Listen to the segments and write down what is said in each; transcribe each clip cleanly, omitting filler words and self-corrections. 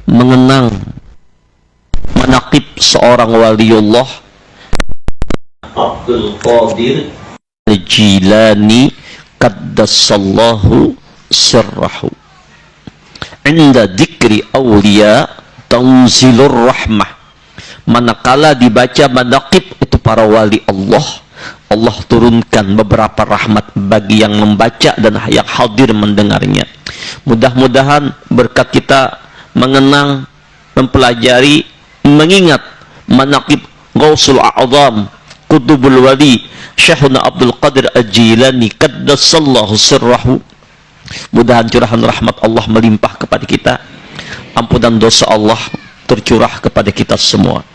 mengenang manaqib seorang waliullah Abdul Qadir Al-Jilani qaddasallahu sirrahu. Inda dzikri awliya tanzilur rahmah. Manakala dibaca manaqib itu para wali Allah, Allah turunkan beberapa rahmat bagi yang membaca dan yang hadir mendengarnya. Mudah-mudahan berkat kita mengenang, mempelajari, mengingat manaqib Ghausul A'zam Qutbul Wali Syekhuna Abdul Qadir Al-Jilani qaddasallahu sirrahu. Mudahan curahan rahmat Allah melimpah kepada kita, ampunan dosa Allah tercurah kepada kita semua.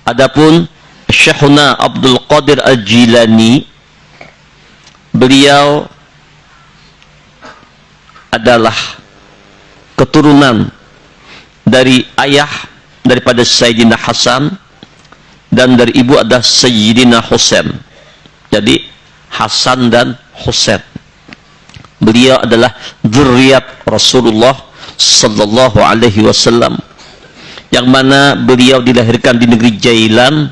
Adapun Syekhuna Abdul Qadir Al-Jilani, beliau adalah keturunan dari ayah daripada Sayyidina Hasan dan dari ibu ada Sayyidina Husain. Jadi Hasan dan Husain. Beliau adalah dzurriyyat Rasulullah sallallahu alaihi wasallam, yang mana beliau dilahirkan di negeri Jailan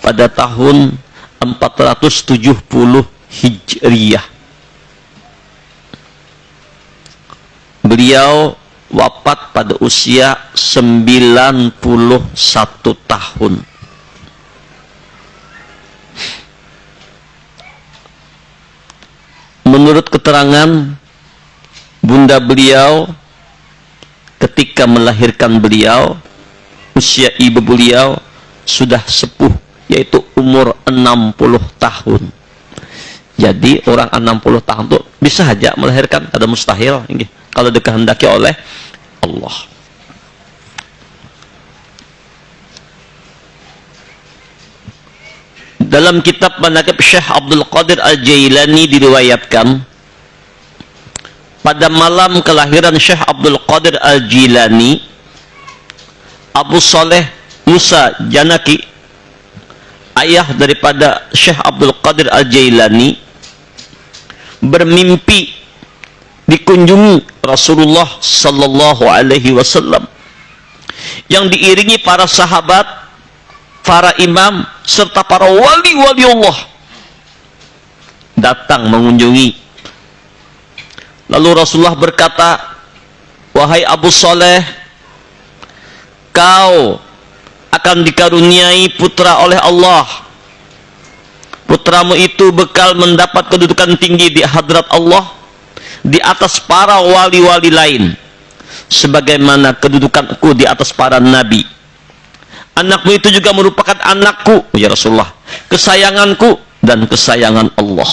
pada tahun 470 Hijriyah. Beliau wafat pada usia 91 tahun. Menurut keterangan bunda beliau ketika melahirkan beliau, usia ibu beliau sudah sepuh, yaitu umur 60 tahun. Jadi orang 60 tahun itu bisa saja melahirkan, ada mustahil kalau dikehendaki oleh Allah. Dalam kitab manaqib Syekh Abdul Qadir Al-Jailani diriwayatkan, pada malam kelahiran Syekh Abdul Qadir Al-Jilani, Abu Saleh Musa Janaki, ayah daripada Syekh Abdul Qadir Al-Jailani, bermimpi dikunjungi Rasulullah sallallahu alaihi wasallam yang diiringi para sahabat, para imam serta para wali-wali Allah datang mengunjungi. Lalu Rasulullah berkata, "Wahai Abu Saleh, kau akan dikaruniai putra oleh Allah. Putramu itu bekal mendapat kedudukan tinggi di hadrat Allah di atas para wali-wali lain, sebagaimana kedudukanku di atas para nabi. Anakmu itu juga merupakan anakku, ya Rasulullah, kesayanganku dan kesayangan Allah."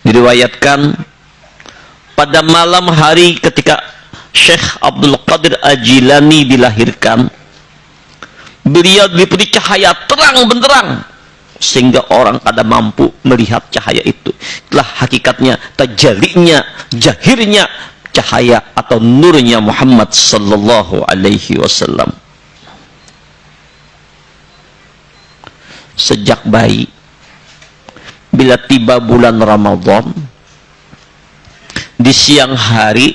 Diriwayatkan pada malam hari ketika Syekh Abdul Qadir Al-Jilani dilahirkan, beliau diberi cahaya terang benderang sehingga orang kada mampu melihat cahaya itu. Itulah hakikatnya, tajalinya, jahirnya cahaya atau nurnya Muhammad sallallahu alaihi wasallam. Sejak bayi, bila tiba bulan Ramadan, di siang hari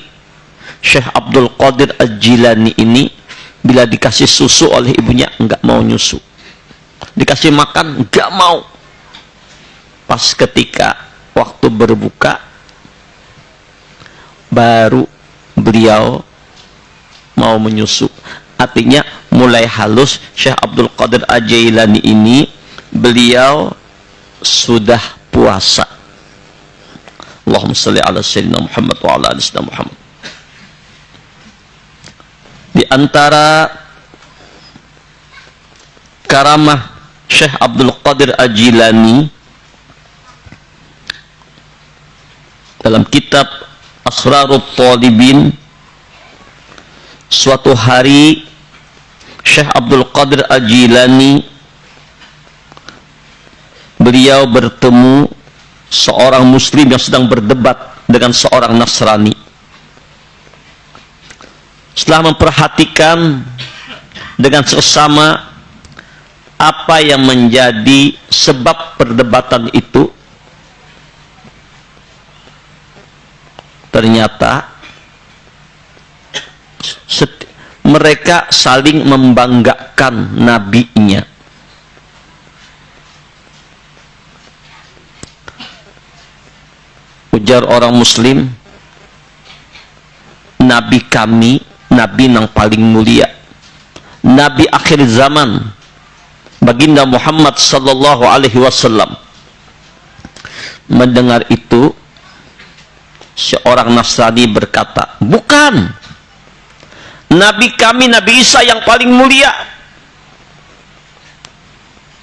Syekh Abdul Qadir Al-Jilani ini bila dikasih susu oleh ibunya enggak mau nyusu, dikasih makan enggak mau. Pas ketika waktu berbuka baru beliau mau menyusu. Artinya mulai halus Syekh Abdul Qadir Al-Jilani ini beliau sudah puasa. Allahumma shalli ala sayyidina Muhammad wa ala ali sayyidina Muhammad. Di antara karamah Syekh Abdul Qadir Al-Jilani dalam kitab Asrarut Talibin, suatu hari Syekh Abdul Qadir Al-Jilani beliau bertemu seorang muslim yang sedang berdebat dengan seorang Nasrani. Setelah memperhatikan dengan seksama apa yang menjadi sebab perdebatan itu, ternyata mereka saling membanggakan nabinya. Ujar orang muslim, nabi kami nabi yang paling mulia, nabi akhir zaman, baginda Muhammad sallallahu alaihi wasallam. Mendengar itu, seorang Nasrani berkata, bukan, nabi kami Nabi Isa yang paling mulia.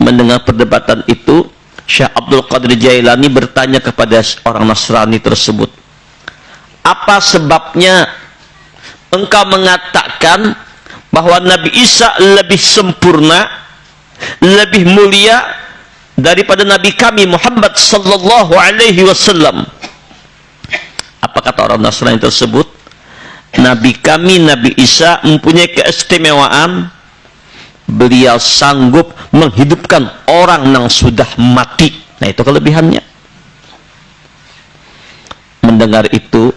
Mendengar perdebatan itu, Syekh Abdul Qadir Jailani bertanya kepada orang Nasrani tersebut, apa sebabnya engkau mengatakan bahwa Nabi Isa lebih sempurna, lebih mulia daripada Nabi kami Muhammad sallallahu alaihi wasallam? Apa kata orang Nasrani tersebut? Nabi kami Nabi Isa mempunyai keistimewaan, beliau sanggup menghidupkan orang yang sudah mati. Nah, itu kelebihannya. Mendengar itu,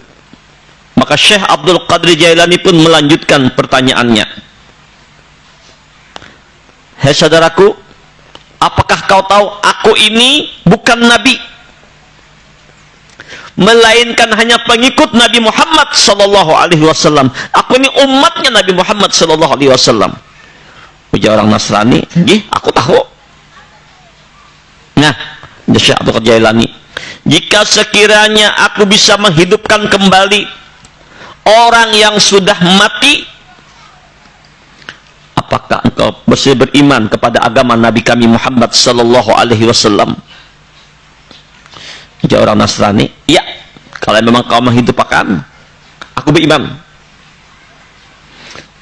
maka Syekh Abdul Qadir Jailani pun melanjutkan pertanyaannya. Hei saudaraku, apakah kau tahu aku ini bukan nabi, melainkan hanya pengikut Nabi Muhammad sallallahu alaihi wasallam. Aku ini umatnya Nabi Muhammad sallallahu alaihi wasallam. Ujar orang Nasrani, "Nggih, aku tahu." Nah, Syekh Abdul Qadir Jailani, jika sekiranya aku bisa menghidupkan kembali orang yang sudah mati, apakah engkau masih beriman kepada agama Nabi kami Muhammad sallallahu alaihi wasallam? Jadi orang Nasrani, ya, kalau memang kau menghidupkan, aku beriman.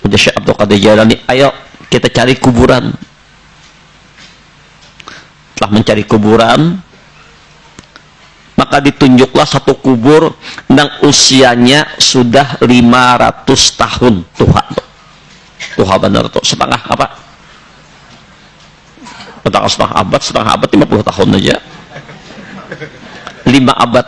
Jadi Syekh Abdul Qadir Jailani, ayo kita cari kuburan. Telah mencari kuburan, maka ditunjuklah satu kubur yang usianya sudah 500 tahun. Tuhan benar tuh, setengah apa? Setengah abad, 50 tahun aja. 5 abad.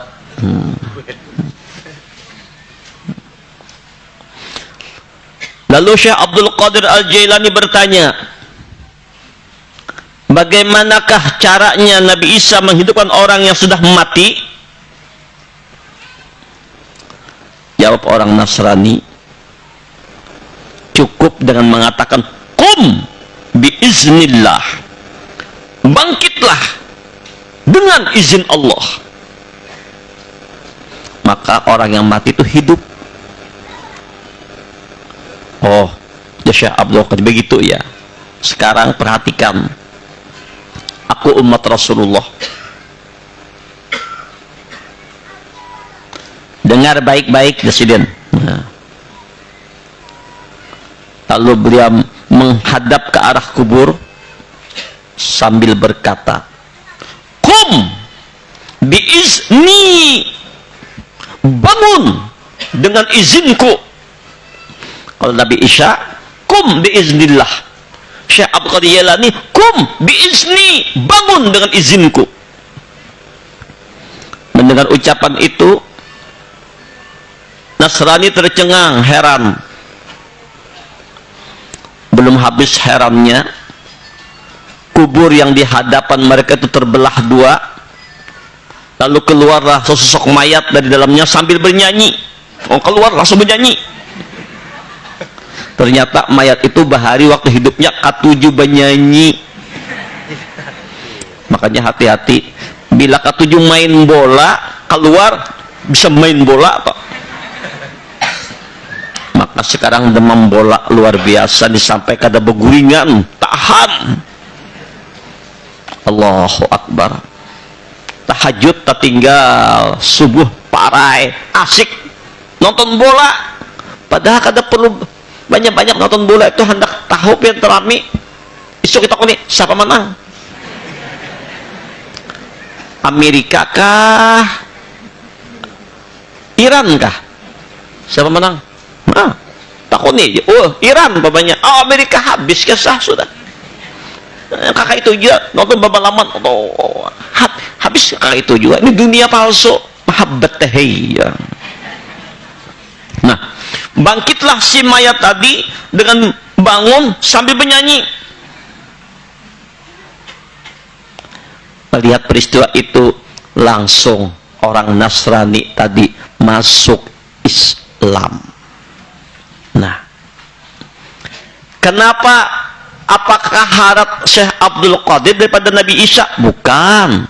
Lalu Syekh Abdul Qadir Al-Jailani bertanya, bagaimanakah caranya Nabi Isa menghidupkan orang yang sudah mati? Jawab orang Nasrani, cukup dengan mengatakan qum biiznillah, bangkitlah dengan izin Allah, maka orang yang mati itu hidup. Oh, ya Syekh Abdul Qadir, begitu ya. Sekarang perhatikan, aku umat Rasulullah, dengar baik-baik Presiden. Nah, lalu beliau menghadap ke arah kubur sambil berkata, "Qum biizni, bangun dengan izinku." Kalau Nabi Isa, "Qum biiznillah." Syekh Abdul Qadir Jailani, "Qum biizni, bangun dengan izinku." Mendengar ucapan itu, Nasrani tercengang, heran. Belum habis herannya, kubur yang di hadapan mereka itu terbelah dua, lalu keluarlah sosok mayat dari dalamnya sambil bernyanyi. Oh, keluar langsung bernyanyi. Ternyata mayat itu bahari waktu hidupnya katuju bernyanyi. Makanya hati-hati, bila katuju main bola, keluar bisa main bola toh. Maka sekarang demam bola luar biasa, disampaikan ada beguringan, tahan. Allahu Akbar. Tahajud tertinggal, subuh parai, asik nonton bola. Padahal kada perlu banyak-banyak nonton bola, itu hendak tahu yang terami. Isu kita nih siapa menang? Amerika kah? Iran kah? Siapa menang? Nah, takut nih. Oh, Iran babanya. Oh, Amerika habis kesah sudah. Kakak itu juga nonton babalaman. Oh, habis kakak itu juga. Ini dunia palsu. Mahabbat tahiyya. Nah, bangkitlah si mayat tadi dengan bangun sambil bernyanyi. Melihat peristiwa itu, langsung orang Nasrani tadi masuk Islam. Nah, kenapa? Apakah harap Syekh Abdul Qadir daripada Nabi Isa? Bukan.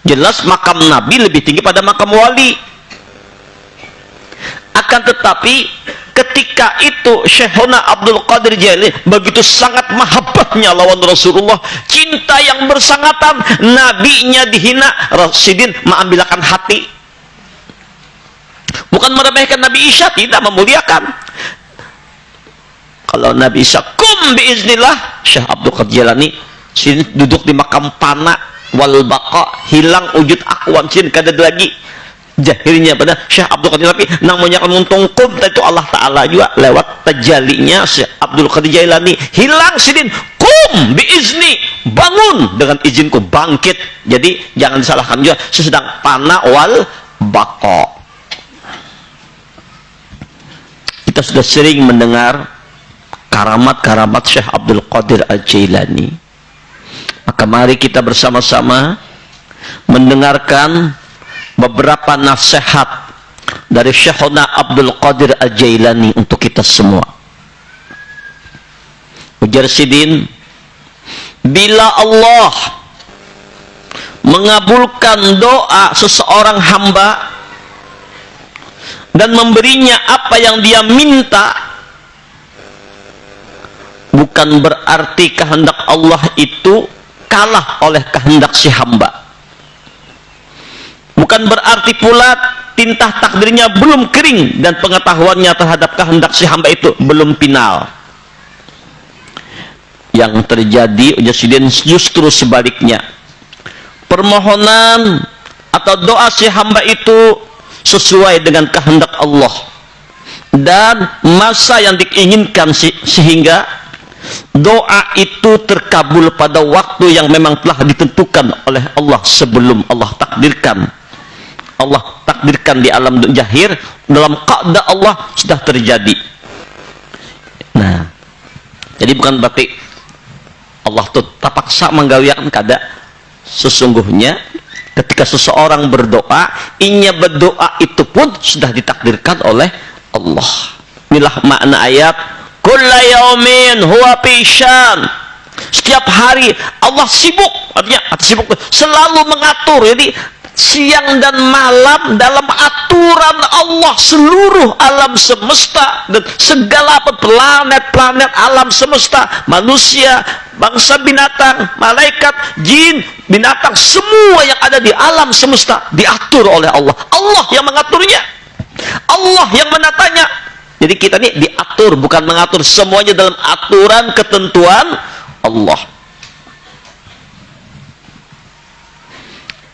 Jelas makam Nabi lebih tinggi pada makam wali. Akan tetapi ketika itu Syekhuna Abdul Qadir Jailani begitu sangat mahabbatnya lawan Rasulullah, cinta yang bersangatan, nabinya dihina, Rasidin mengambilkan hati. Bukan meremehkan Nabi Isa, tidak, memuliakan. Kalau Nabi Isa kum biiznillah, Syekh Abdul Qadir Jailani sini duduk di makam pana wal baqa, hilang wujud akwan, sini kada lagi jahirnya pada Syekh Abdul Qadir, tapi namanya untung kum itu Allah Ta'ala juga lewat tajalinya Syekh Abdul Qadir Jailani, hilang sidin kum biizni, bangun dengan izinku, bangkit. Jadi jangan disalahkan juga, sesedang pana wal baqa. Kita sudah sering mendengar karamat-karamat Syekh Abdul Qadir Al-Jailani, maka mari kita bersama-sama mendengarkan beberapa nasihat dari Syekhuna Abdul Qadir Al-Jailani untuk kita semua. Ujar sidin, bila Allah mengabulkan doa seseorang hamba dan memberinya apa yang dia minta, bukan berarti kehendak Allah itu kalah oleh kehendak si hamba. Bukan berarti pula tintah takdirnya belum kering dan pengetahuannya terhadap kehendak si hamba itu belum final. Yang terjadi justru sebaliknya. Permohonan atau doa si hamba itu sesuai dengan kehendak Allah dan masa yang diinginkan, sehingga doa itu terkabul pada waktu yang memang telah ditentukan oleh Allah sebelum Allah takdirkan. Allah takdirkan di alam jahir, dalam qada Allah sudah terjadi. Nah, jadi bukan berarti Allah tuh terpaksa menggawiakan kada. Sesungguhnya ketika seseorang berdoa, inya berdoa itu pun sudah ditakdirkan oleh Allah. Inilah makna ayat kulla yaumin huwa pishan. Setiap hari Allah sibuk, artinya sibuk selalu mengatur. Jadi siang dan malam dalam aturan Allah seluruh alam semesta dan segala planet-planet alam semesta, manusia, bangsa binatang, malaikat, jin, binatang, semua yang ada di alam semesta diatur oleh Allah. Allah yang mengaturnya, Allah yang menatanya. Jadi kita ini diatur, bukan mengatur, semuanya dalam aturan ketentuan Allah.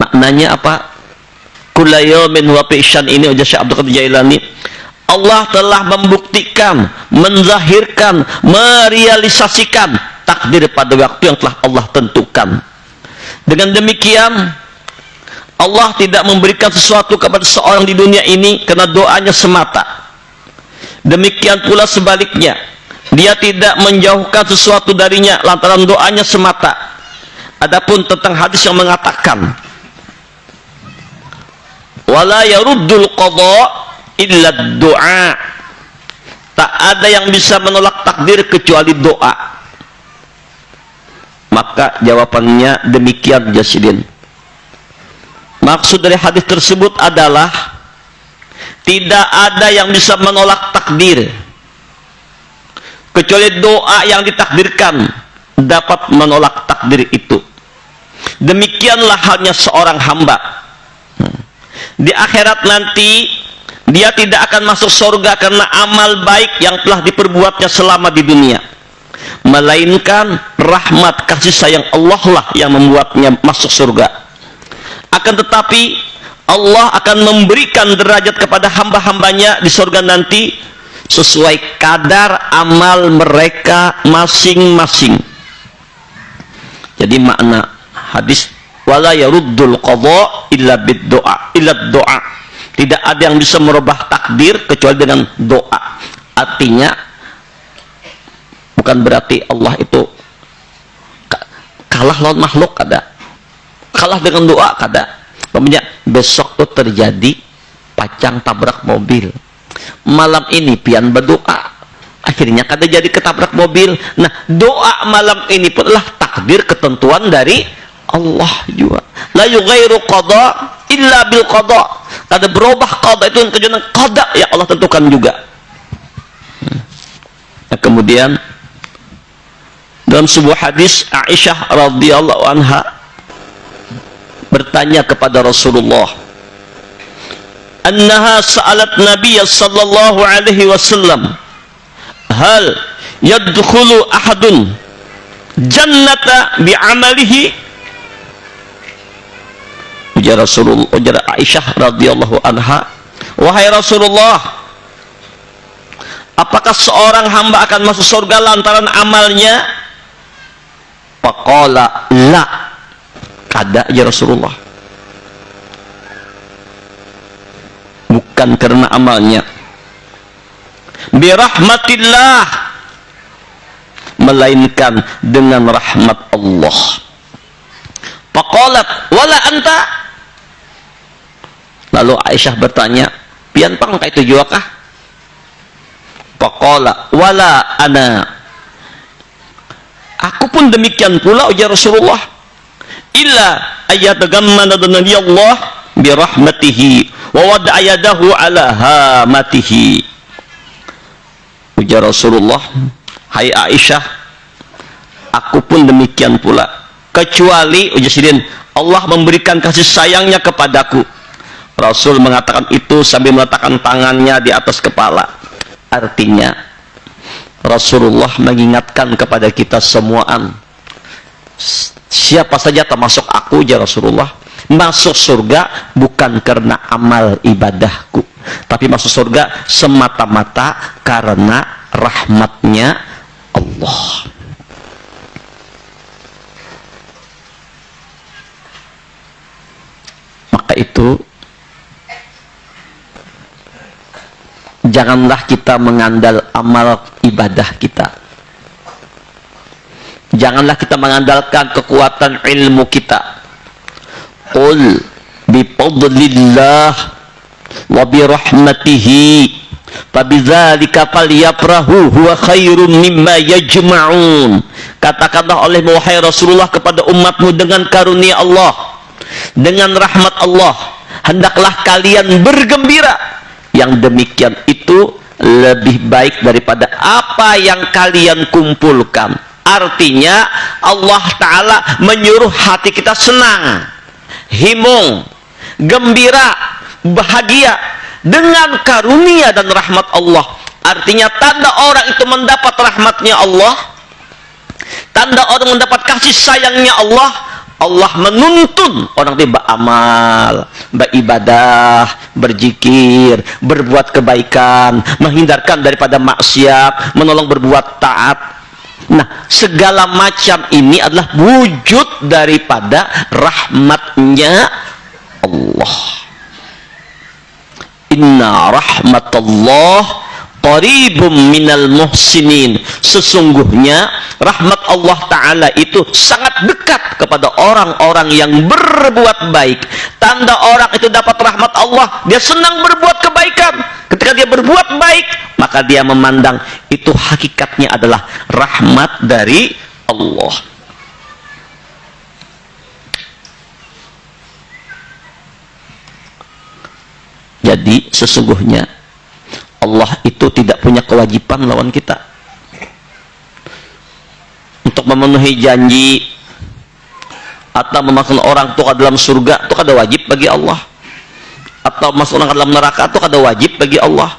Maknanya apa? Kulla yaumin huwa pishan, ini ujar Syekh Abdul Qadir Jailani, Allah telah membuktikan, menzahirkan, merealisasikan takdir pada waktu yang telah Allah tentukan. Dengan demikian Allah tidak memberikan sesuatu kepada seorang di dunia ini karena doanya semata. Demikian pula sebaliknya, dia tidak menjauhkan sesuatu darinya lantaran doanya semata. Adapun tentang hadis yang mengatakan wala yaruddul qadha illa doa, tak ada yang bisa menolak takdir kecuali doa, maka jawabannya demikian jasidin. Maksud dari hadis tersebut adalah tidak ada yang bisa menolak takdir kecuali doa yang ditakdirkan dapat menolak takdir itu. Demikianlah halnya seorang hamba. Di akhirat nanti dia tidak akan masuk surga karena amal baik yang telah diperbuatnya selama di dunia, melainkan rahmat kasih sayang Allah lah yang membuatnya masuk surga. Akan tetapi Allah akan memberikan derajat kepada hamba-hambanya di surga nanti sesuai kadar amal mereka masing-masing. Jadi makna hadis wala yaruddul qadha illa bid doa, illa doa, Tidak ada yang bisa merubah takdir kecuali dengan doa. Artinya bukan berarti Allah itu kalah lawan makhluk, kada. Kalah dengan doa, kada. Pokoknya besok itu terjadi pacang tabrak mobil. Malam ini pian berdoa, akhirnya kada jadi ketabrak mobil. Nah, doa malam ini pun adalah takdir, ketentuan dari Allah juga. La yughairu qada illa bil qada. Ada berubah qada itu dengan qada yang Allah tentukan juga. Nah, kemudian dalam sebuah hadis, Aisyah radhiyallahu anha bertanya kepada Rasulullah, annaha sa'alat Nabiy sallallahu alaihi wasallam, hal yadkhulu ahadun jannata bi'amalihi? Ujar Rasulullah, ujar Aisyah radhiyallahu anha, wahai Rasulullah, apakah seorang hamba akan masuk surga lantaran amalnya? Faqala la, kada ya Rasulullah, bukan karena amalnya. Birahmatillah, melainkan dengan rahmat Allah. Faqalat wala anta. Lalu Aisyah bertanya, pian pang ka itu juga kah? Faqala wala ana, aku pun demikian pula ujar Rasulullah, illa ayatagammana Allah birahmatihi wa wada'a yadahu ala hamatihi. Ujar Rasulullah, hai Aisyah, aku pun demikian pula, kecuali ujar sidin Allah memberikan kasih sayangnya kepadaku. Rasul mengatakan itu sambil meletakkan tangannya di atas kepala. Artinya Rasulullah mengingatkan kepada kita semuaan, siapa saja termasuk aku ya Rasulullah, masuk surga bukan karena amal ibadahku, tapi masuk surga semata-mata karena rahmatnya Allah. Maka itu janganlah kita mengandal amal ibadah kita. Janganlah kita mengandalkan kekuatan ilmu kita. Qul bifadlillah wa birahmatihi fabidzalika falyafrahu huwa khairum mimma yajma'un. Katakanlah oleh wahai Rasulullah kepada umatmu, dengan karunia Allah, dengan rahmat Allah, hendaklah kalian bergembira. Yang demikian itu lebih baik daripada apa yang kalian kumpulkan. Artinya Allah Ta'ala menyuruh hati kita senang, himung, gembira, bahagia dengan karunia dan rahmat Allah. Artinya tanda orang itu mendapat rahmatnya Allah, tanda orang mendapat kasih sayangnya Allah, Allah menuntun orang itu beramal, beribadah, berzikir, berbuat kebaikan, menghindarkan daripada maksiat, menolong berbuat taat. Nah, segala macam ini adalah wujud daripada rahmatnya Allah. Inna rahmatullah qaribum minal muhsinin. Sesungguhnya rahmat Allah Ta'ala itu sangat dekat kepada orang-orang yang berbuat baik. Tanda orang itu dapat rahmat Allah, dia senang berbuat kebaikan. Ketika dia berbuat baik, maka dia memandang itu hakikatnya adalah rahmat dari Allah. Jadi sesungguhnya Allah itu tidak punya kewajiban lawan kita untuk memenuhi janji atau memasukkan orang itu ke dalam surga. Itu kada wajib bagi Allah, atau masuk orang ke dalam neraka itu kada wajib bagi Allah.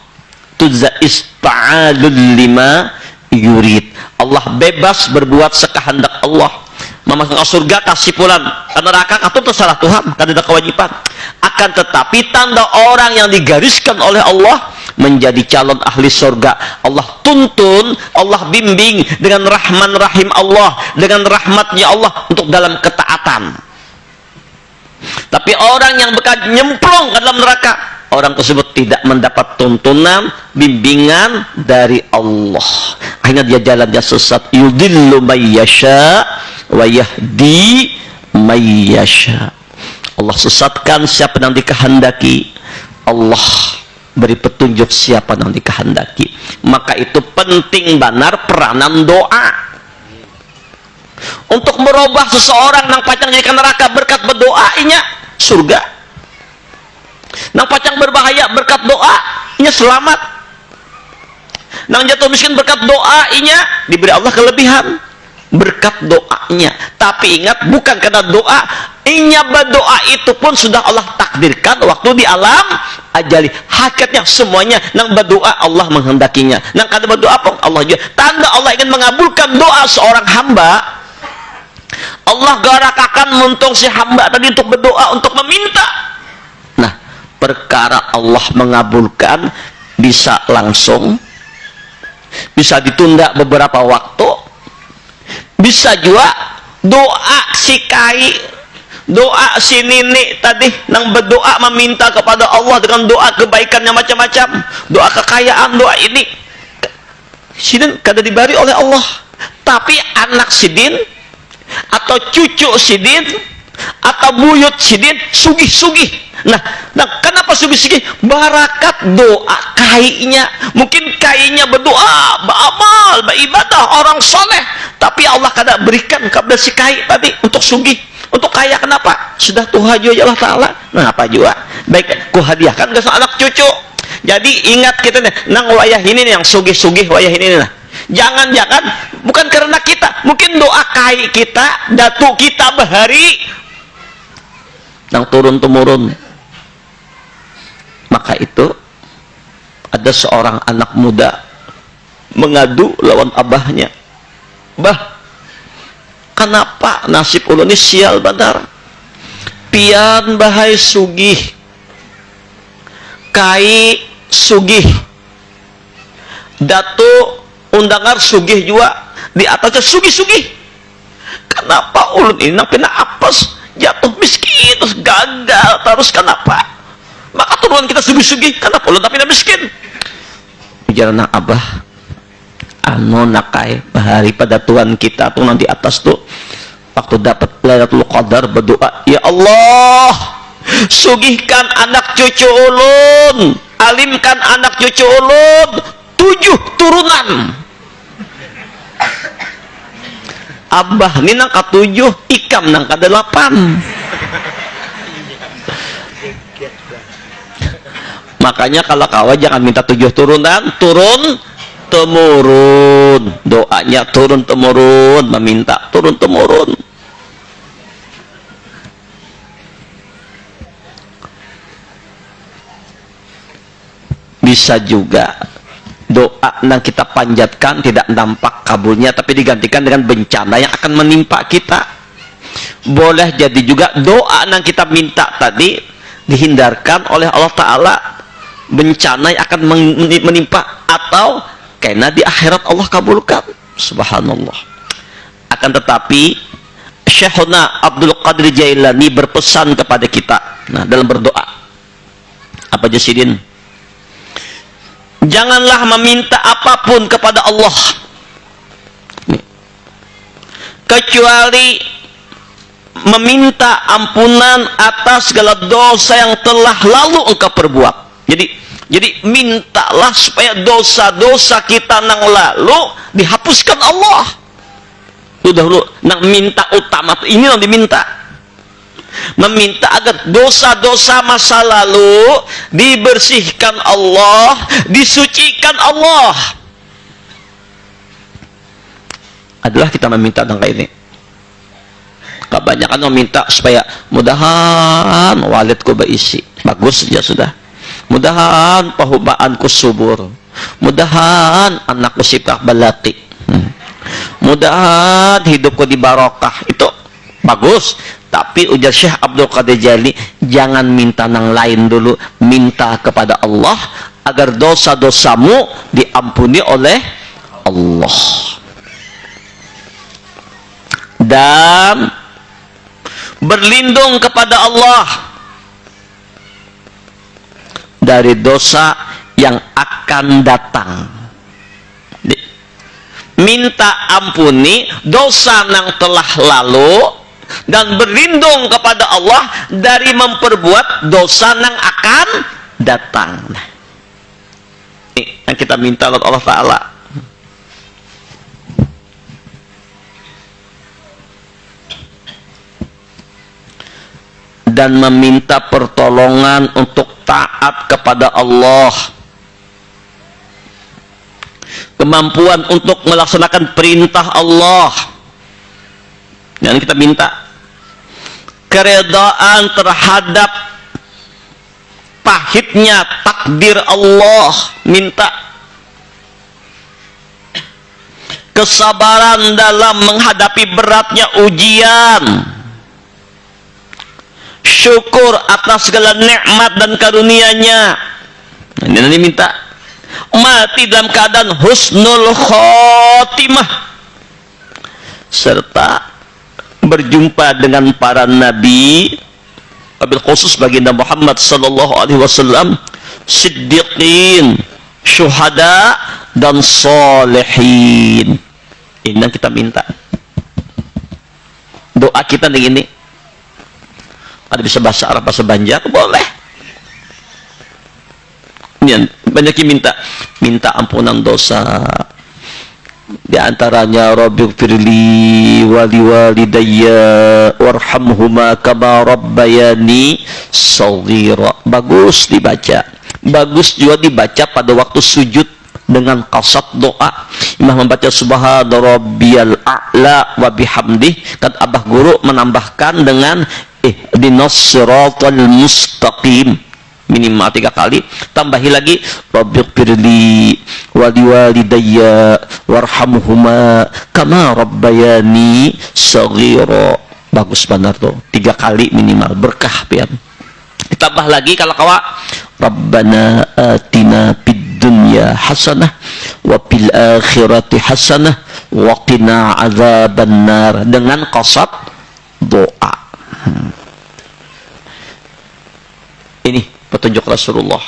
Tuzais fa'alul lima yurid. Allah bebas berbuat sekehendak Allah. Memasukkan surga kasih pulang, ke neraka itu terserah Tuhan, kada ada kewajiban. Akan tetapi tanda orang yang digariskan oleh Allah menjadi calon ahli surga, Allah tuntun, Allah bimbing dengan rahman rahim Allah, dengan rahmatnya Allah untuk dalam ketaatan. Tapi orang yang bekas nyemplung ke dalam neraka, orang tersebut tidak mendapat tuntunan, bimbingan dari Allah. Akhirnya dia jalannya sesat. Yudillu mayyasha wa yahdi mayyasha. Allah sesatkan siapa yang dikehendaki, Allah beri petunjuk siapa yang dikehendaki. Maka itu penting benar peranan doa untuk merubah seseorang nang pacang jadi neraka berkat berdoanya surga, nang pacang berbahaya berkat doanya selamat, nang jatuh miskin berkat doanya diberi Allah kelebihan berkat doanya. Tapi ingat, bukan karena doa, inya berdoa itu pun sudah Allah takdirkan waktu di alam ajali. Hakikatnya semuanya nang berdoa Allah menghendakinya, nang kada berdoa pun Allah juga. Tanda Allah ingin mengabulkan doa seorang hamba, Allah garakakan muntung si hamba tadi untuk berdoa, untuk meminta. Nah, perkara Allah mengabulkan bisa langsung, bisa ditunda beberapa waktu, bisa juga doa si kai, doa si nini tadi nang berdoa meminta kepada Allah dengan doa kebaikannya macam-macam, doa kekayaan, doa ini sidin kada diberi oleh Allah. Tapi anak sidin atau cucu sidin atau buyut sidin sugih-sugih. Nah, kenapa sugih-sugih? Barakat doa kainya. Mungkin kainya berdoa, beramal, beribadah, orang soleh, tapi Allah kada berikan kepada si kai tadi untuk sugih, untuk kaya. Kenapa? Sudah Tuhan juga Allah Ta'ala. Nah, apa juga? Baik, ku hadiahkan ke anak cucu. Jadi ingat kita nih, nang wayah ini nih, yang sugih-sugih wayah ini nih. Jangan-jangan bukan karena kita, mungkin doa kai kita, datu kita bahari nang turun-temurun. Maka itu ada seorang anak muda mengadu lawan abahnya, "Bah, kenapa nasib ulun ini sial benar? Pian bahai sugih, kai sugih, datu undangan sugih juga, di atasnya sugih-sugih. Kenapa ulun ini kena apes, jatuh miskin, terus gagal terus? Kenapa? Maka turunan kita sugih-sugih, kenapa ulun tapi miskin?" Bicara abah, anu nakai bahari pada Tuhan kita tuh nanti atas tuh, waktu dapat Lailatul Qadar berdoa, "Ya Allah, sugihkan anak cucu ulun, alimkan anak cucu ulun 7 turunan." Abah ini nang ke-7, ikam nang ke-8. Makanya kalau kawan jangan minta 7 turunan, turun temurun. Doanya turun temurun, meminta turun temurun. Bisa juga doa yang kita panjatkan tidak nampak kabulnya, tapi digantikan dengan bencana yang akan menimpa kita. Boleh jadi juga doa yang kita minta tadi dihindarkan oleh Allah Ta'ala, bencana yang akan menimpa, atau karena di akhirat Allah kabulkan. Subhanallah. Akan tetapi Syekhuna Abdul Qadir Jailani berpesan kepada kita, nah, dalam berdoa apa jasidin? Janganlah meminta apapun kepada Allah kecuali meminta ampunan atas segala dosa yang telah lalu engkau perbuat. Jadi mintalah supaya dosa-dosa kita nang lalu dihapuskan Allah. Dulu nang minta utama ini yang diminta. Meminta agar dosa-dosa masa lalu dibersihkan Allah, disucikan Allah. Adalah kita meminta tentang ini. Kebanyakan meminta supaya mudahan walidku berisi, bagus ya sudah. Mudahan pahubaanku subur, mudahan anakku sifat balati, mudahan hidupku di barokah. Itu bagus. Tapi ujar Syekh Abdul Qadir Jailani, jangan minta nang lain dulu, minta kepada Allah agar dosa-dosamu diampuni oleh Allah. Dan berlindung kepada Allah, dari dosa yang akan datang. Minta ampuni dosa yang telah lalu dan berlindung kepada Allah dari memperbuat dosa yang akan datang. Ini yang kita minta oleh Allah Ta'ala. Dan meminta pertolongan untuk taat kepada Allah, kemampuan untuk melaksanakan perintah Allah. Dan kita minta keredaan terhadap pahitnya takdir Allah, minta kesabaran dalam menghadapi beratnya ujian, syukur atas segala nikmat dan karunia-Nya. Ini minta mati dalam keadaan husnul khotimah, serta berjumpa dengan para nabi, wabil khusus baginda Muhammad sallallahu alaihi wasallam, siddiqin, syuhada dan solehin. Ini yang kita minta. Doa kita begini. Ada bisa bahasa Arab, bahasa Banjar, boleh. Ini banyak yang minta ampunan dosa. Di antaranya Rabbighfirli wali walidayya warhamhuma kama rabbayani shaghira. Bagus dibaca. Bagus juga dibaca pada waktu sujud dengan qasad doa. Imam membaca subhana rabbiyal a'la wa bihamdih. Kan abah guru menambahkan dengan ihdinas siratal mustaqim minimal 3 kali, tambahi lagi Rabbighfirli wali walidayya warhamhuma kama rabbayani shaghira. Bagus benar tuh, 3 kali minimal, berkah pian. Ditambah lagi kalau kawa Rabbana atina fid dunya hasanah wa fil akhirati hasanah wa qina adzabannar, dengan qasad doa. Ini petunjuk Rasulullah.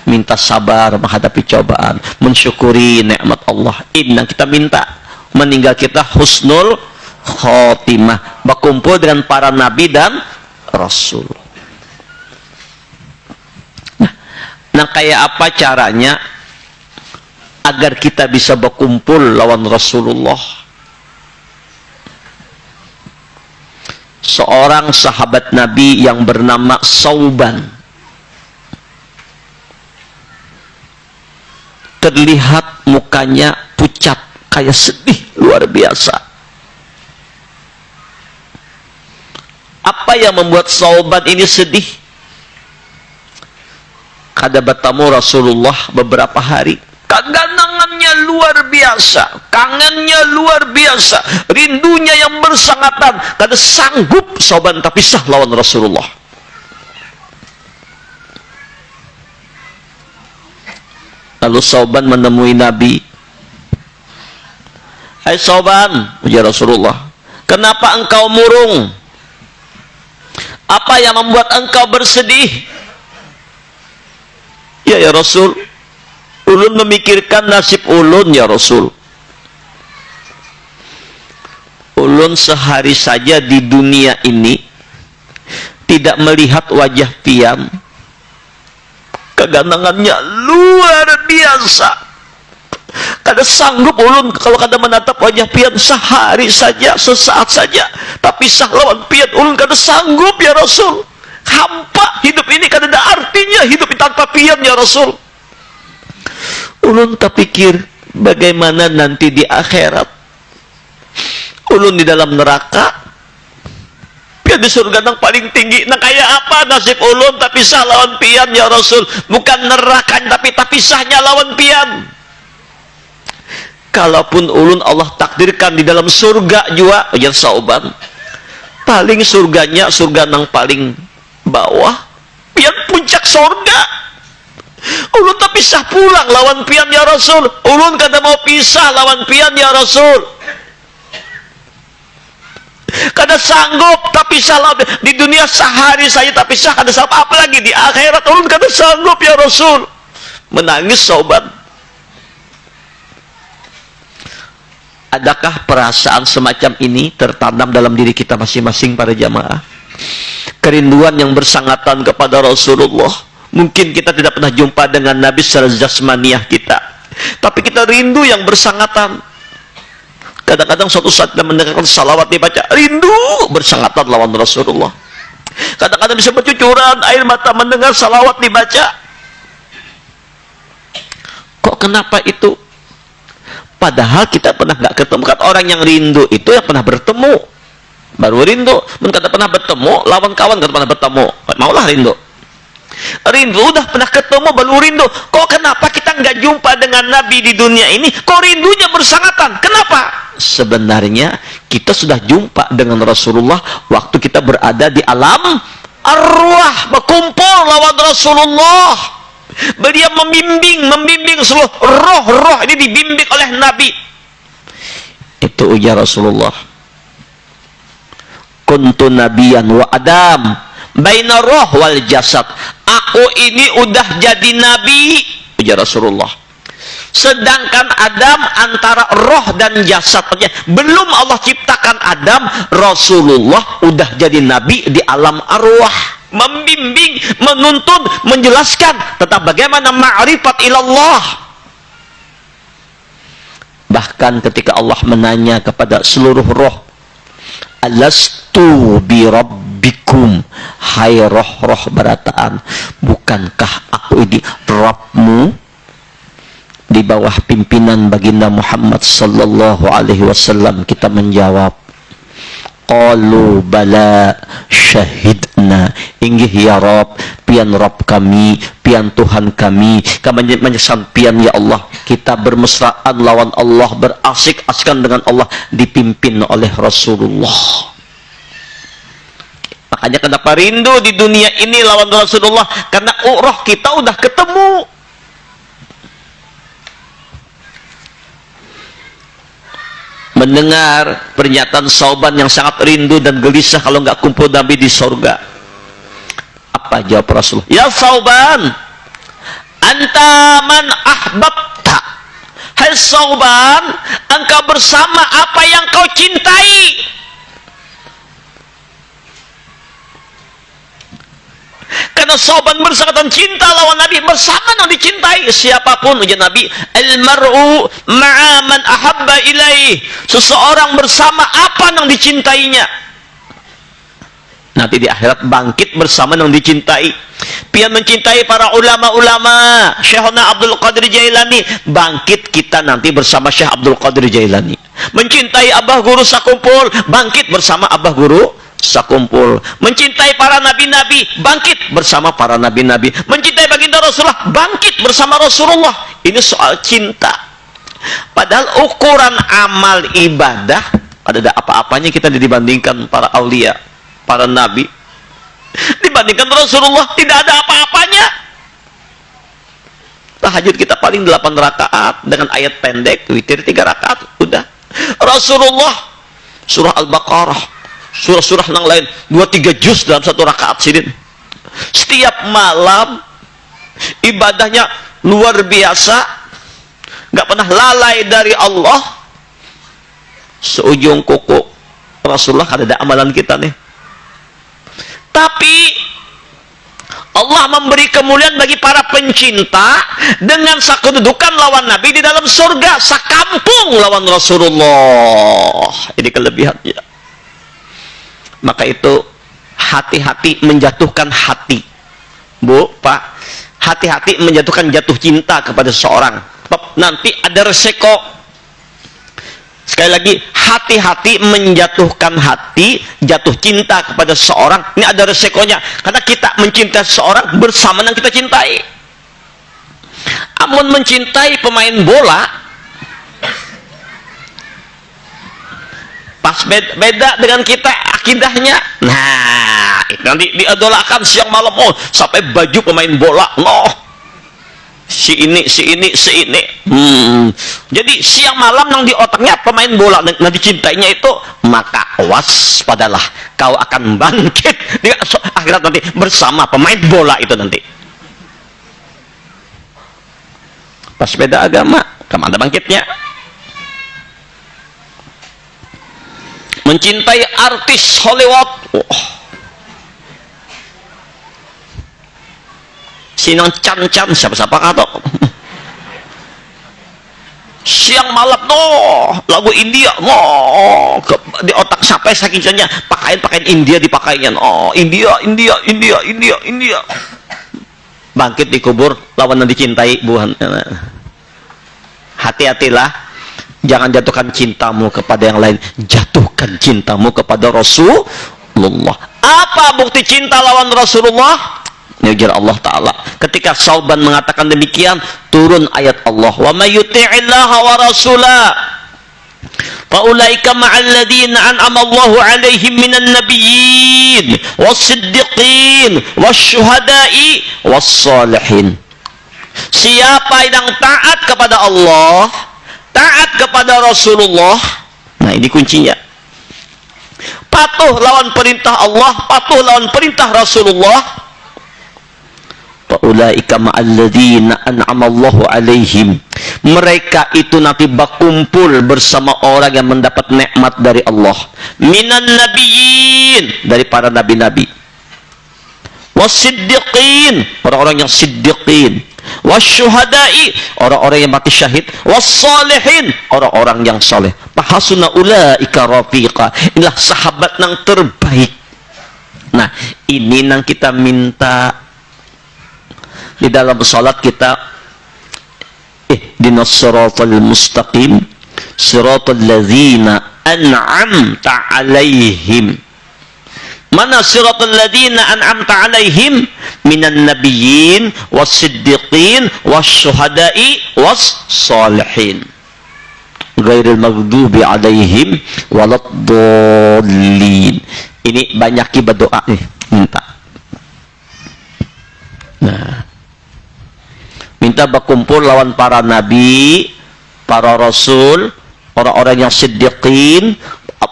Minta sabar menghadapi cobaan, mensyukuri nikmat Allah. Ini yang kita minta. Meninggal kita husnul khotimah, berkumpul dengan para nabi dan rasul. Nah, kayak apa caranya agar kita bisa berkumpul lawan Rasulullah? Seorang sahabat Nabi yang bernama Sauban terlihat mukanya pucat, kayak sedih luar biasa. Apa yang membuat Sauban ini sedih? Kada bertemu Rasulullah beberapa hari, keganangannya luar biasa, kangennya luar biasa, rindunya yang bersangatan, kada sanggup Sauban tapi sah lawan Rasulullah. Lalu Sauban menemui Nabi. Hai Sauban, ya Rasulullah, kenapa engkau murung? Apa yang membuat engkau bersedih? Ya Rasul, ulun memikirkan nasib ulun ya Rasul. Ulun sehari saja di dunia ini tidak melihat wajah pian, keganangannya luar biasa. Kada sanggup ulun kalau kada menatap wajah pian sehari saja, sesaat saja, tapi sah lawan pian ulun kada sanggup ya Rasul. Hampa hidup ini, kada ada artinya hidup tanpa pian ya Rasul. Ulun tak pikir bagaimana nanti di akhirat. Ulun di dalam neraka, pian di surga yang paling tinggi. Nah kayak apa nasib ulun tapi sah lawan pian ya Rasul? Bukan neraka tapi sahnya lawan pian. Kalaupun ulun Allah takdirkan di dalam surga juga, ya Sauban, paling surganya surga yang paling bawah, pian puncak surga. Ulun tak pisah pulang lawan pian ya Rasul. Ulun kada mau pisah lawan pian ya Rasul. Kada sanggup, tapi salah di dunia sehari saja tapi sah kada sanggup, apalagi di akhirat ulun kada sanggup ya Rasul. Menangis sauban. Adakah perasaan semacam ini tertanam dalam diri kita masing-masing para jamaah? Kerinduan yang bersangatan kepada Rasulullah. Mungkin kita tidak pernah jumpa dengan Nabi secara jasmaniah kita, tapi kita rindu yang bersangatan. Kadang-kadang suatu saat kita mendengarkan salawat dibaca, rindu bersangatan lawan Rasulullah. Kadang-kadang bisa bercucuran air mata mendengar salawat dibaca. Kok kenapa itu? Padahal kita pernah nggak ketemu. Kan orang yang rindu itu yang pernah bertemu baru rindu. Kada pernah bertemu lawan kawan kada pernah bertemu, maulah rindu. Rindu udah pernah ketemu baru rindu. Kok kenapa kita nggak jumpa dengan Nabi di dunia ini? Kok rindunya bersangatan? Kenapa? Sebenarnya kita sudah jumpa dengan Rasulullah waktu kita berada di alam arwah, berkumpul lawan Rasulullah. Beliau membimbing seluruh roh ini dibimbing oleh Nabi. Itu ujar Rasulullah, kuntu nabiyan wa adam baina roh wal jasad. Aku ini udah jadi nabi, ujar Rasulullah, sedangkan Adam antara roh dan jasad. Belum Allah ciptakan Adam, Rasulullah udah jadi nabi di alam arwah, membimbing, menuntun, menjelaskan tentang bagaimana ma'rifat ilallah. Bahkan ketika Allah menanya kepada seluruh roh, alastu bi rabbikum, hai roh-roh barataan, bukankah aku ini Rabbmu? Di bawah pimpinan baginda Muhammad sallallahu alaihi wasallam kita menjawab, qalu bala syahidna, inggih ya Rabb, pian Rabb kami, pian Tuhan kami menyesan pian ya Allah, kita bermesraan lawan Allah, berasik-asikan dengan Allah, dipimpin oleh Rasulullah. Makanya kenapa rindu di dunia ini lawan Rasulullah? Karena roh kita udah ketemu. Mendengar pernyataan Sauban yang sangat rindu dan gelisah kalau nggak kumpul Nabi di surga. Apa jawab Rasulullah? Ya Sauban, anta man ahbabta. Hai Sauban, engkau bersama apa yang kau cintai. Karena Sauban bersangatan cinta lawan Nabi, bersama yang dicintai siapapun, ujian Nabi, al-mar'u ma'a man ahabba ilaih, seseorang bersama apa yang dicintainya. Nanti di akhirat bangkit bersama yang dicintai. Pian mencintai para ulama-ulama, Syekhuna Abdul Qadir Jailani, bangkit kita nanti bersama Syekh Abdul Qadir Jailani. Mencintai Abah Guru sakumpul, bangkit bersama Abah Guru sakumpul. Mencintai para nabi-nabi, bangkit bersama para nabi-nabi. Mencintai baginda Rasulullah, bangkit bersama Rasulullah. Ini soal cinta. Padahal ukuran amal ibadah ada apa-apanya kita dibandingkan para aulia, para nabi. Dibandingkan Rasulullah tidak ada apa-apanya. Tahajud kita paling 8 rakaat dengan ayat pendek, witir 3 rakaat, udah. Rasulullah surah Al-Baqarah, surah-surah yang lain 2-3 juz dalam 1 rakaat sidin. Setiap malam ibadahnya luar biasa, nggak pernah lalai dari Allah. Seujung kuku Rasulullah ada amalan kita nih. Tapi Allah memberi kemuliaan bagi para pencinta dengan sakedudukan lawan Nabi di dalam surga, sakampung lawan Rasulullah. Ini kelebihannya. Maka itu hati-hati menjatuhkan hati, Bu, Pak, hati-hati menjatuhkan jatuh cinta kepada seseorang. Nanti ada resiko. Sekali lagi, hati-hati menjatuhkan hati, jatuh cinta kepada seseorang. Ini ada resikonya, karena kita mencintai seseorang bersama yang kita cintai. Amun mencintai pemain bola, pas beda dengan kita akidahnya, nah itu nanti diadolakan siang malam, oh sampai baju pemain bola, no, si ini. Jadi siang malam yang di otaknya pemain bola yang dicintainya itu, maka waspadalah, kau akan bangkit di akhirat nanti bersama pemain bola itu nanti. Pas beda agama, kemana bangkitnya? Mencintai artis Hollywood, sinang Chan siapa atau siang malam lagu India di otak sampai sakitnya pakaian India dipakainya India bangkit di kubur lawan yang dicintai buhan. Hati-hatilah, jangan jatuhkan cintamu kepada yang lain, jatuhkan cintamu kepada Rasulullah. Apa bukti cinta lawan Rasulullah? Ujar Allah Ta'ala ketika Sauban mengatakan demikian, turun ayat Allah, wa may yuti'illaha wa rasulah fa ulaika ma'al ladzina an'ama Allahu 'alaihim minan nabiyyin was-siddiqin wasyuhada'i was-shalihin. Siapa yang taat kepada Allah, taat kepada Rasulullah, nah ini kuncinya, patuh lawan perintah Allah, patuh lawan perintah Rasulullah, faulaika ma'alladzina an'amallahu alaihim, mereka itu nanti berkumpul bersama orang yang mendapat nikmat dari Allah, minan nabiyyin, dari para nabi-nabi, wasiddiqin, orang-orang yang siddiqin, wasyuhada'i, orang-orang yang mati syahid, wassalihin, orang-orang yang saleh. Fahasuna ulaika rafiqa, inilah sahabat yang terbaik. Nah, ini yang kita minta di dalam salat kita, ihdinas siratal mustaqim siratal ladzina an'amta 'alaihim. Mana siratal ladzina an'amta 'alaihim? Minan nabiyyin was-siddiqin wasyuhada'i was-shalihin. Ghairil maghdubi 'alaihim waladdallin. Ini banyak berdoa nih, minta. Nah, minta berkumpul lawan para nabi, para rasul, orang-orang yang siddiqin,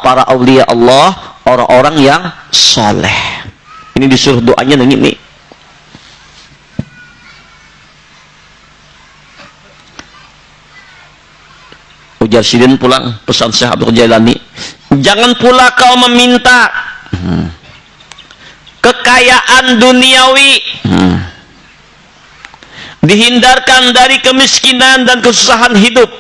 para aulia Allah, orang-orang yang soleh. Ini disuruh doanya nih. Ujar Sidin pulang, pesan Syekh Abdul Jailani, jangan pula kau meminta kekayaan duniawi, dihindarkan dari kemiskinan dan kesusahan hidup,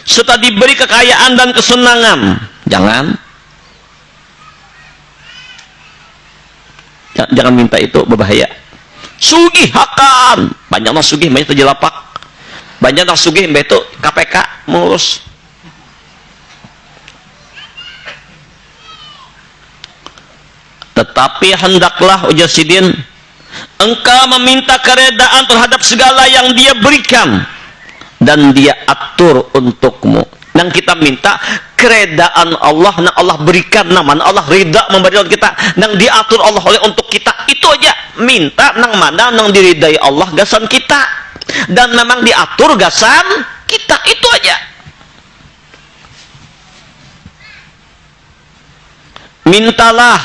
serta diberi kekayaan dan kesenangan. Jangan minta itu, berbahaya. Sugih hakan, banyaklah sugih, banyak terjelapak, banyaklah sugih, itu KPK mengurus. Tetapi hendaklah, ujar Sidin, engkau meminta keredaan terhadap segala yang dia berikan dan dia atur untukmu. Yang kita minta keredaan Allah, yang Allah berikan, naman Allah ridha memberikan kita, yang diatur Allah oleh untuk kita, itu aja minta. Nang mana nang diridai Allah gasan kita, dan memang diatur gasan kita, itu aja. Mintalah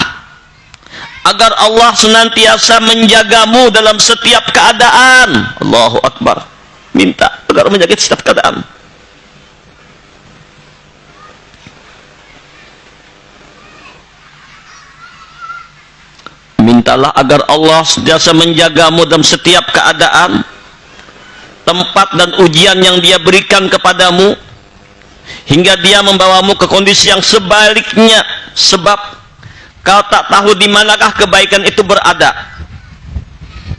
agar Allah senantiasa menjagamu dalam setiap keadaan. Allahu Akbar. Minta agar menjaga setiap keadaan. Mintalah agar Allah senantiasa menjagamu dalam setiap keadaan, tempat dan ujian yang dia berikan kepadamu, hingga dia membawamu ke kondisi yang sebaliknya, sebab kau tak tahu di manakah kebaikan itu berada,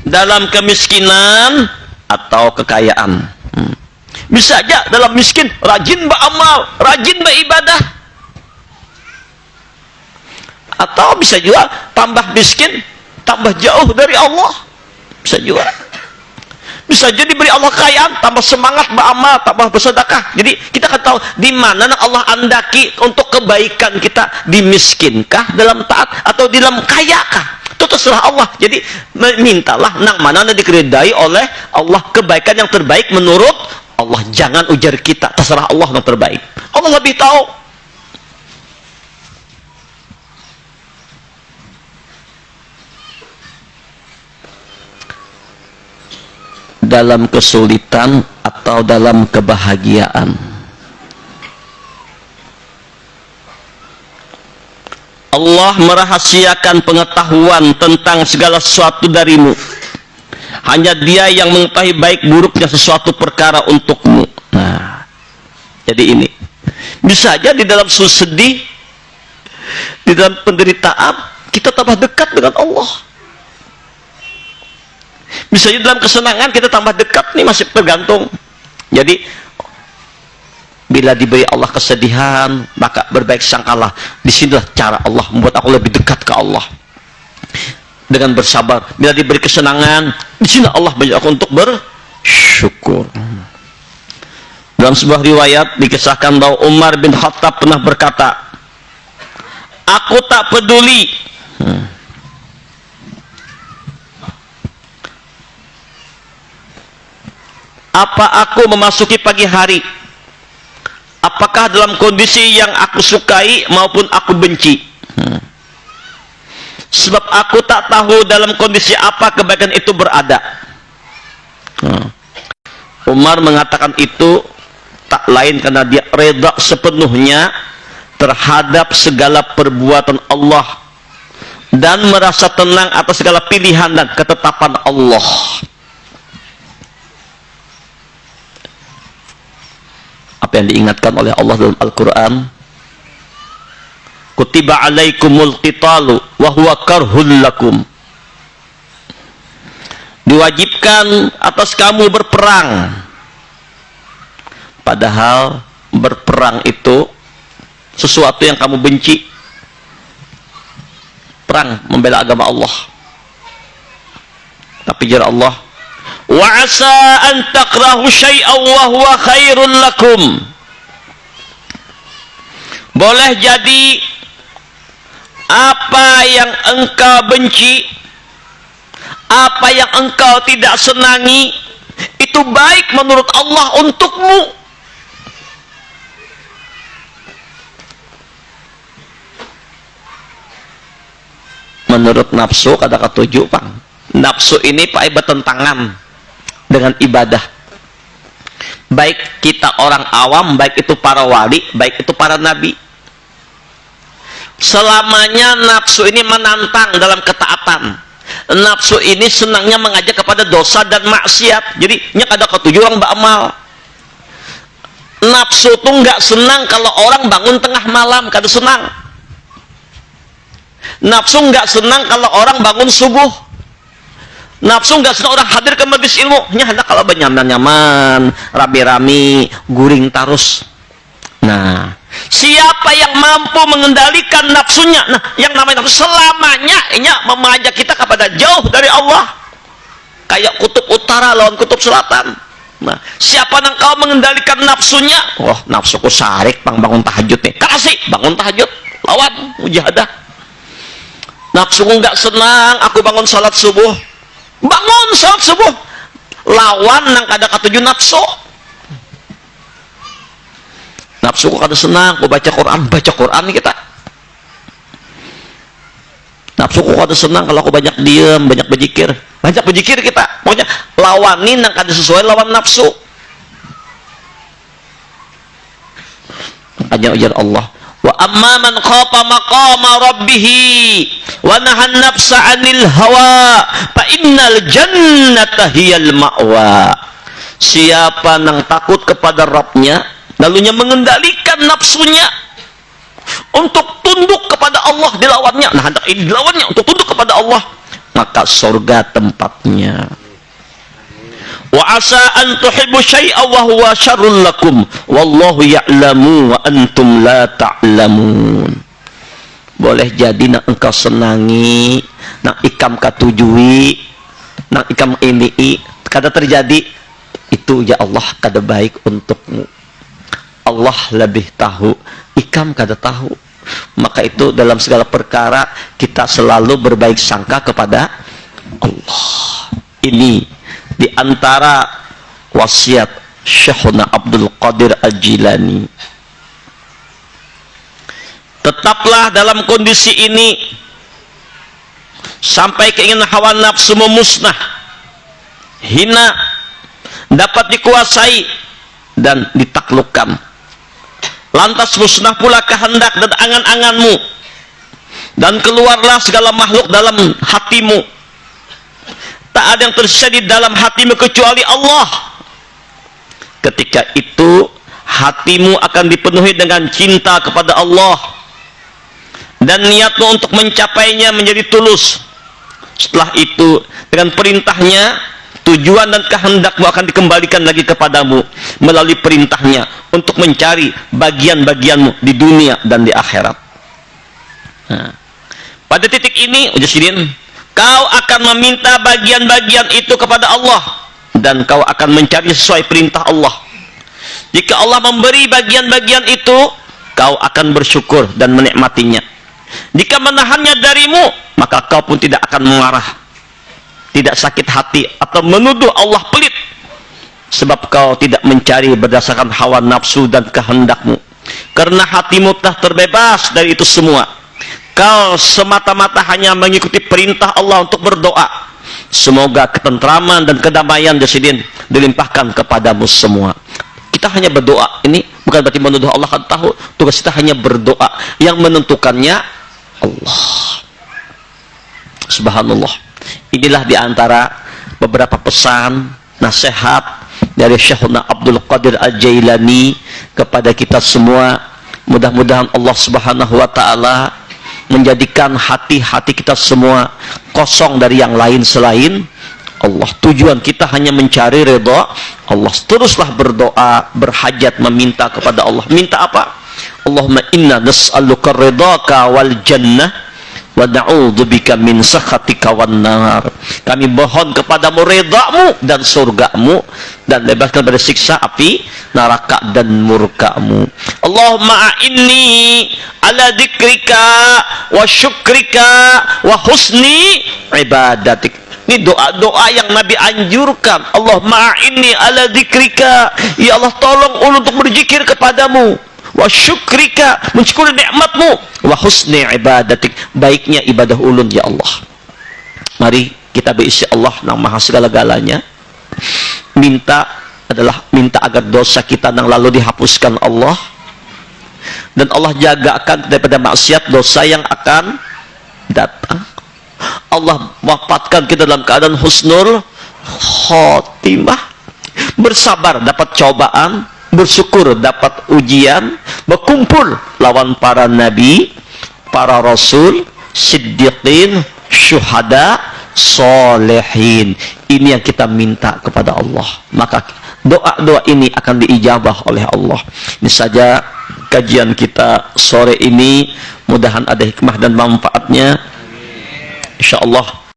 dalam kemiskinan atau kekayaan. Bisa aja dalam miskin rajin beramal, rajin beribadah, atau bisa juga tambah miskin, tambah jauh dari Allah. Bisa juga. Bisa jadi beri Allah kekayaan, tambah semangat beramal, tambah bersedekah. Jadi kita akan tahu di mana Allah andaki untuk kebaikan kita, dimiskinkah dalam taat atau di dalam kayakah? Itu terserah Allah. Jadi mintalah nang mana dikeridai oleh Allah, kebaikan yang terbaik menurut Allah. Jangan ujar kita, terserah Allah yang terbaik. Allah lebih tahu. Dalam kesulitan atau dalam kebahagiaan, Allah merahasiakan pengetahuan tentang segala sesuatu darimu. Hanya Dia yang mengetahui baik buruknya sesuatu perkara untukmu. Nah, jadi ini bisa aja di dalam sedih, di dalam penderitaan, kita tambah dekat dengan Allah. Bisa jadi dalam kesenangan kita tambah dekat, nih masih tergantung. Jadi bila diberi Allah kesedihan, maka berbaik sangkalah. Disinilah cara Allah membuat aku lebih dekat ke Allah dengan bersabar. Bila diberi kesenangan, disini Allah banyak aku untuk bersyukur. Dalam sebuah riwayat dikisahkan bahwa Umar bin Khattab pernah berkata, aku tak peduli apa aku memasuki pagi hari, apakah dalam kondisi yang aku sukai maupun aku benci, sebab aku tak tahu dalam kondisi apa kebaikan itu berada. Umar mengatakan itu tak lain karena dia reda sepenuhnya terhadap segala perbuatan Allah dan merasa tenang atas segala pilihan dan ketetapan Allah. Apa yang diingatkan oleh Allah dalam Al-Quran, kutiba alaikumul qitalu wa huwa karhul lakum, diwajibkan atas kamu berperang, padahal berperang itu sesuatu yang kamu benci. Perang membela agama Allah, tapi jar Allah, wa asa an takrahu syai'an wa huwa khairul lakum. Boleh jadi apa yang engkau benci, apa yang engkau tidak senangi, itu baik menurut Allah untukmu. Menurut nafsu kata ketujuh, Pak, nafsu ini Pak bertentangan dengan ibadah. Baik kita orang awam, baik itu para wali, baik itu para nabi, selamanya nafsu ini menantang dalam ketaatan. Nafsu ini senangnya mengajak kepada dosa dan maksiat. Jadi nyak ada ketujuh orang beramal. Nafsu tuh nggak senang kalau orang bangun tengah malam, kada senang. Nafsu nggak senang kalau orang bangun subuh. Nafsu nggak senang orang hadir ke majelis ilmu. Hendak kalau benyaman-nyaman, rame-rame, guring tarus. Nah, siapa yang mampu mengendalikan nafsunya? Nah, yang namanya nafsu selamanya ini mengajak kita kepada jauh dari Allah. Kayak kutub utara lawan kutub selatan. Nah, siapa yang kau mengendalikan nafsunya? Wah, nafsuku sarik bangun tahajud nih. Kasih bangun tahajud, lawan mujahadah. Nafsuku nggak senang aku bangun salat subuh. Bangun salat subuh, lawan nang kada ketujuh nafsu. Nafsuku kada senang aku baca Quran kita. Nafsuku kada senang kalau aku banyak diam, banyak berzikir kita. Pokoknya lawanin nang kada sesuai lawan nafsu. Makanya ujar Allah, wa amma man khafa maqama rabbih wa nahan nafsa 'anil hawa fa innal jannata hiyal ma'wa. Siapa yang takut kepada Rabbnya, lalunya mengendalikan nafsunya untuk tunduk kepada Allah, dilawannya. Nah, hendak ini dilawannya untuk tunduk kepada Allah, maka surga tempatnya. Wa asa an tuhibbu syai'an wa huwa syarrul lakum wallahu ya'lamu wa antum la ta'lamun. Boleh jadi nak engkau senangi, nak ikam katujui, nak ikam ini, kada terjadi, itu ya Allah kada baik untukmu. Allah lebih tahu, ikam kada tahu. Maka itu dalam segala perkara kita selalu berbaik sangka kepada Allah. Ini diantara wasiat Syekhuna Abdul Qadir Al-Jilani. Tetaplah dalam kondisi ini sampai keinginan hawa nafsu musnah, hina, dapat dikuasai dan ditaklukkan. Lantas musnah pula kehendak dan angan-anganmu, dan keluarlah segala makhluk dalam hatimu. Tak ada yang tersisa di dalam hatimu kecuali Allah. Ketika itu hatimu akan dipenuhi dengan cinta kepada Allah, dan niatmu untuk mencapainya menjadi tulus. Setelah itu dengan perintahnya, tujuan dan kehendakmu akan dikembalikan lagi kepadamu melalui perintahnya untuk mencari bagian-bagianmu di dunia dan di akhirat. Nah, pada titik ini Ujasidin, kau akan meminta bagian-bagian itu kepada Allah, dan kau akan mencari sesuai perintah Allah. Jika Allah memberi bagian-bagian itu, kau akan bersyukur dan menikmatinya. Jika menahannya darimu, maka kau pun tidak akan marah, tidak sakit hati atau menuduh Allah pelit, sebab kau tidak mencari berdasarkan hawa nafsu dan kehendakmu, karena hatimu telah terbebas dari itu semua. Kau semata-mata hanya mengikuti perintah Allah untuk berdoa. Semoga ketentraman dan kedamaian Jasidin dilimpahkan kepadamu semua. Kita hanya berdoa, ini bukan berarti menuduh Allah, kan tahu tugas kita hanya berdoa, yang menentukannya Allah. Subhanallah. Inilah diantara beberapa pesan nasihat dari Syekhuna Abdul Qadir Al-Jailani kepada kita semua. Mudah-mudahan Allah Subhanahu wa ta'ala menjadikan hati-hati kita semua kosong dari yang lain selain Allah. Tujuan kita hanya mencari ridha Allah. Teruslah berdoa, berhajat, meminta kepada Allah. Minta apa? Allahumma inna nas'aluka ridhaka wal jannah wa na'udzubika min sakhatika wan nar. Kami mohon kepadamu ridhamu dan surgamu, dan bebaskan dari siksa api neraka dan murkamu. Allahumma a'inni ala dzikrika wa syukrika wa husni ibadatik. Ini doa-doa yang Nabi anjurkan. Allahumma a'inni ala dzikrika, ya Allah tolong ulun untuk berzikir kepadamu, wa syukrika, mensyukuri nikmatmu, wa husni ibadatik, baiknya ibadah ulun ya Allah. Mari kita berisi Allah yang maha segala-galanya. Minta adalah minta agar dosa kita yang lalu dihapuskan Allah, dan Allah jagakan daripada maksiat dosa yang akan datang. Allah wafatkan kita dalam keadaan husnul khotimah, bersabar dapat cobaan, bersyukur dapat ujian, berkumpul lawan para nabi, para rasul, siddiqin, syuhada, solehin. Ini yang kita minta kepada Allah, maka doa-doa ini akan diijabah oleh Allah. Ini saja kajian kita sore ini, mudahan ada hikmah dan manfaatnya insyaallah.